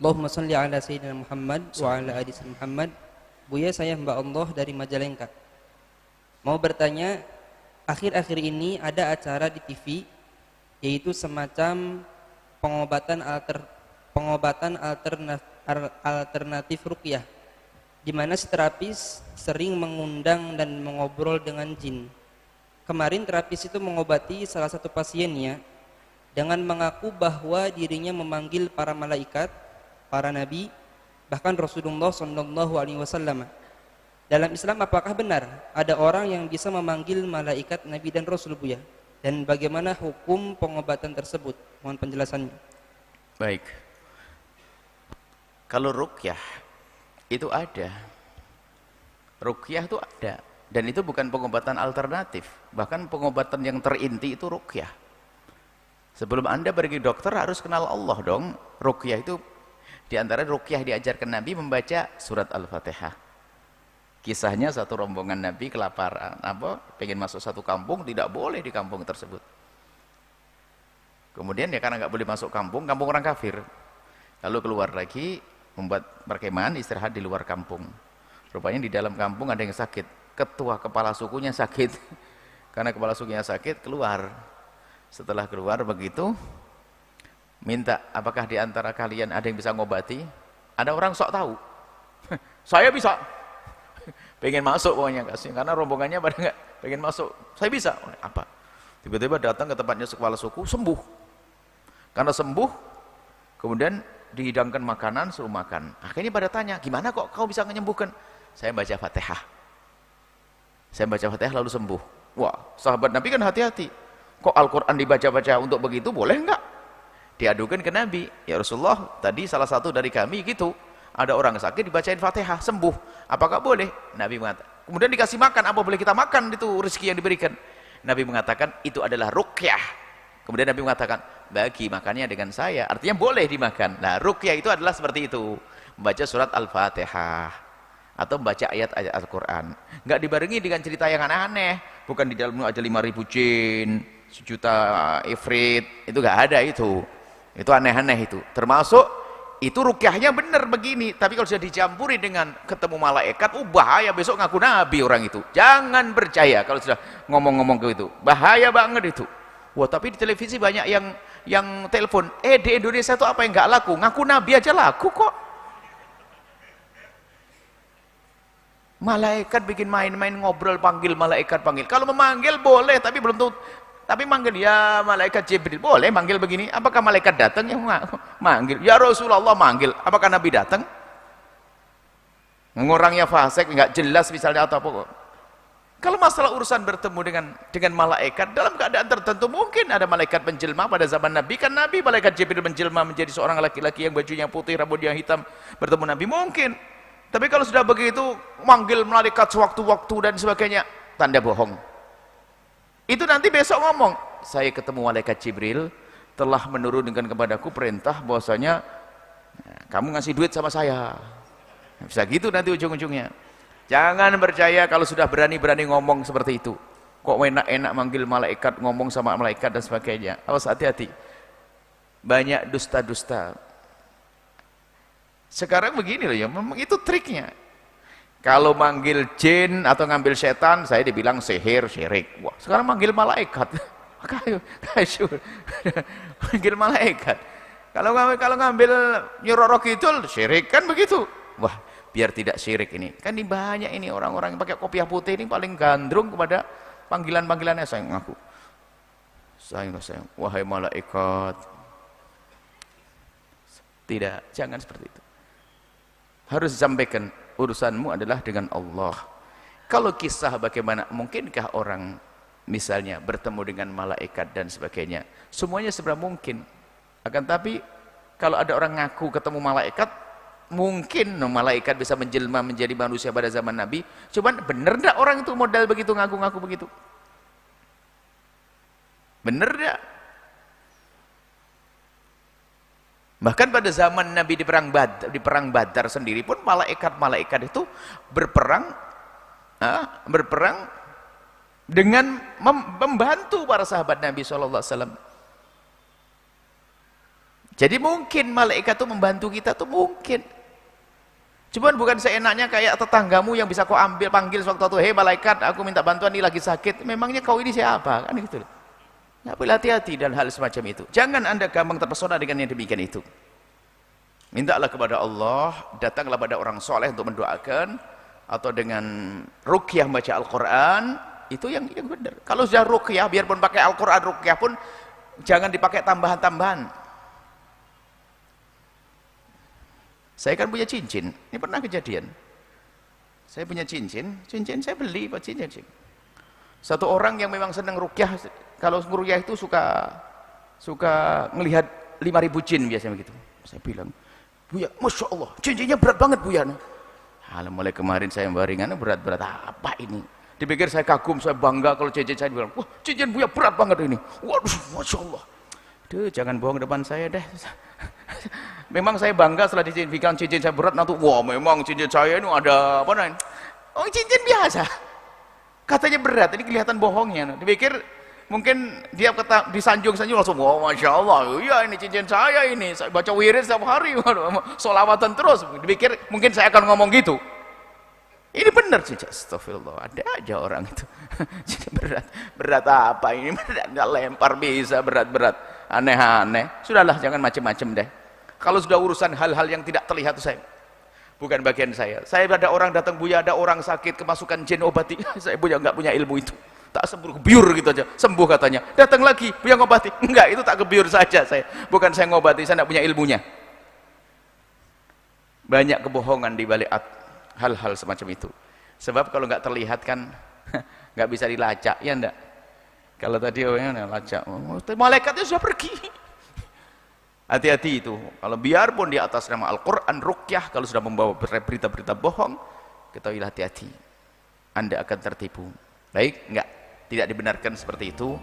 Allahumma salli ala Sayyidina Muhammad wa ala ali Sayyidina Muhammad. Buya, saya Mbak Allah dari Majalengka. Mau bertanya, akhir-akhir ini ada acara di TV, yaitu semacam pengobatan alternatif ruqyah, di mana si terapis sering mengundang dan mengobrol dengan jin. Kemarin terapis itu mengobati salah satu pasiennya dengan mengaku bahwa dirinya memanggil para malaikat, para nabi, bahkan Rasulullah SAW. Dalam Islam apakah benar ada orang yang bisa memanggil malaikat, nabi dan Rasul, Buya? Dan bagaimana hukum pengobatan tersebut? Mohon penjelasannya. Baik. Kalau ruqyah itu ada. Ruqyah itu ada. Dan itu bukan pengobatan alternatif. Bahkan pengobatan yang terinti itu ruqyah. Sebelum Anda pergi dokter harus kenal Allah dong. Ruqyah itu, di antara ruqyah diajarkan Nabi membaca surat Al-Fatihah. Kisahnya satu rombongan Nabi kelaparan, pengen masuk satu kampung, tidak boleh di kampung tersebut. Kemudian ya karena nggak boleh masuk kampung orang kafir. Lalu keluar lagi, membuat perkemahan, istirahat di luar kampung. Rupanya di dalam kampung ada yang sakit. Ketua kepala sukunya sakit. Karena kepala sukunya sakit, keluar. Setelah keluar begitu, minta, apakah di antara kalian ada yang bisa ngobati? Ada orang sok tahu. Saya bisa. Pengen masuk pokoknya, kasih, karena rombongannya pada nggak pengen masuk. Saya bisa. Apa? Tiba-tiba datang ke tempatnya kepala suku, sembuh. Karena sembuh, kemudian dihidangkan makanan, suruh makan. Akhirnya pada tanya, gimana kok kau bisa menyembuhkan? Saya baca Fatihah. Saya baca Fatihah lalu sembuh. Wah, sahabat Nabi kan hati-hati. Kok Al-Quran dibaca-baca untuk begitu, boleh enggak? Diadukan ke Nabi, ya Rasulullah, tadi salah satu dari kami gitu, ada orang sakit dibacain Fatihah, sembuh, apakah boleh? Nabi mengatakan, kemudian dikasih makan, apa boleh kita makan itu rezeki yang diberikan? Nabi mengatakan, itu adalah ruqyah. Kemudian Nabi mengatakan, bagi makannya dengan saya, artinya boleh dimakan. Nah, ruqyah itu adalah seperti itu, membaca surat Al-Fatihah atau membaca ayat-ayat Al-Quran, nggak dibarengi dengan cerita yang aneh-aneh, bukan di dalamnya ada 5.000 jin, 1.000.000 ifrit, itu nggak ada itu aneh-aneh itu. Termasuk itu ruqyahnya benar begini, tapi kalau sudah dicampuri dengan ketemu malaikat, bahaya, besok ngaku nabi orang itu. Jangan percaya kalau sudah ngomong-ngomong ke itu, bahaya banget itu. Wah, tapi di televisi banyak yang telepon, di Indonesia itu apa yang nggak laku? Ngaku nabi aja laku kok. Malaikat bikin main-main, ngobrol, panggil malaikat, panggil. Kalau memanggil boleh, tapi belum tentu. Tapi manggil, ya malaikat Jibril, boleh manggil begini. Apakah malaikat datang yang manggil? Ya Rasulullah manggil. Apakah Nabi datang? Ngorangnya fasik, nggak jelas misalnya atau apa. Kalau masalah urusan bertemu dengan malaikat dalam keadaan tertentu, mungkin ada malaikat menjelma pada zaman Nabi. Kan Nabi, malaikat Jibril menjelma menjadi seorang laki-laki yang bajunya putih, rambutnya hitam, bertemu Nabi, mungkin. Tapi kalau sudah begitu, manggil malaikat sewaktu-waktu dan sebagainya, tanda bohong. Itu nanti besok ngomong, saya ketemu malaikat Jibril, telah menurunkan kepadaku perintah bahwasanya kamu ngasih duit sama saya. Bisa gitu nanti ujung-ujungnya. Jangan percaya kalau sudah berani-berani ngomong seperti itu. Kok enak-enak manggil malaikat, ngomong sama malaikat dan sebagainya. Awas, hati-hati. Banyak dusta-dusta. Sekarang begini loh ya, memang itu triknya. Kalau manggil jin atau ngambil setan, saya dibilang sihir, syirik. Wah, sekarang manggil malaikat. Kayu. Manggil malaikat. Kalau ngambil Nyiroro Kidul, syirik kan begitu. Wah, biar tidak syirik ini. Kan di banyak ini orang-orang yang pakai kopiah putih ini paling gandrung kepada panggilan-panggilannya. Saya ngaku. Saya, wahai malaikat. Tidak, jangan seperti itu. Harus disampaikan, urusanmu adalah dengan Allah. Kalau kisah bagaimana, mungkinkah orang misalnya bertemu dengan malaikat dan sebagainya, semuanya sebenarnya mungkin. Akan tapi kalau ada orang ngaku ketemu malaikat, mungkin malaikat bisa menjelma menjadi manusia pada zaman Nabi. Cuman bener enggak orang itu modal begitu, ngaku-ngaku begitu? Bener enggak? Bahkan pada zaman Nabi di perang Badar sendiri pun malaikat-malaikat itu berperang dengan membantu para sahabat Nabi SAW. Jadi mungkin malaikat itu membantu kita tuh mungkin. Cuman bukan seenaknya kayak tetanggamu yang bisa kau ambil panggil sewaktu-waktu, hei malaikat, aku minta bantuan ini lagi sakit. Memangnya kau ini siapa? Kan gitu. Ya, hati-hati dan hal semacam itu. Jangan Anda gampang terpesona dengan yang demikian itu. Mintalah kepada Allah, datanglah pada orang soleh untuk mendoakan, atau dengan ruqyah baca Al-Quran, itu yang benar. Kalau sudah ruqyah, biarpun pakai Al-Quran, ruqyah pun jangan dipakai tambahan-tambahan. Saya kan punya cincin, ini pernah kejadian. Saya punya cincin saya beli Pak cincin. Satu orang yang memang senang ruqyah, kalau ruqyah itu suka ngelihat 5.000 jin biasanya begitu. Saya bilang, Buya, Masya Allah, cincinnya berat banget Buya. Mulai kemarin saya baringannya berat-berat apa ini? Dipikir saya kagum, saya bangga kalau cincin saya bilang, wah cincin Buya berat banget ini. Waduh, Masya Allah. Duh, jangan bohong depan saya deh. Memang saya bangga setelah dibilang cincin saya berat, nanti wah memang cincin saya ini ada apa namanya? Oh cincin biasa. Katanya berat, ini kelihatan bohongnya. Dipikir mungkin dia disanjung-sanjung langsung, wah Masya Allah, iya ini cincin saya ini, saya baca wirid setiap hari, sholawatan terus. Dipikir mungkin saya akan ngomong gitu. Ini benar cincin, astagfirullah, ada aja orang itu. berat apa ini? Berat, nggak lempar bisa berat-berat, aneh-aneh. Sudahlah, jangan macem-macem deh. Kalau sudah urusan hal-hal yang tidak terlihat itu saya, bukan bagian saya. Saya ada orang datang, Buya, ada orang sakit kemasukan jin obati. Saya Buya nggak punya ilmu itu. Tak sembuh, kebiur gitu aja, sembuh katanya. Datang lagi, Buya ngobati. Enggak, itu tak kebiur saja saya. Bukan saya ngobati, saya nggak punya ilmunya. Banyak kebohongan di balik hal-hal semacam itu. Sebab kalau nggak terlihat kan nggak bisa dilacak, ya enggak? Kalau tadi orangnya lacak, malaikatnya sudah pergi. Hati-hati itu. Kalau biarpun di atas nama Al-Quran, ruqyah, kalau sudah membawa berita-berita bohong, ketahuilah hati-hati. Anda akan tertipu. Baik? Enggak. Tidak dibenarkan seperti itu.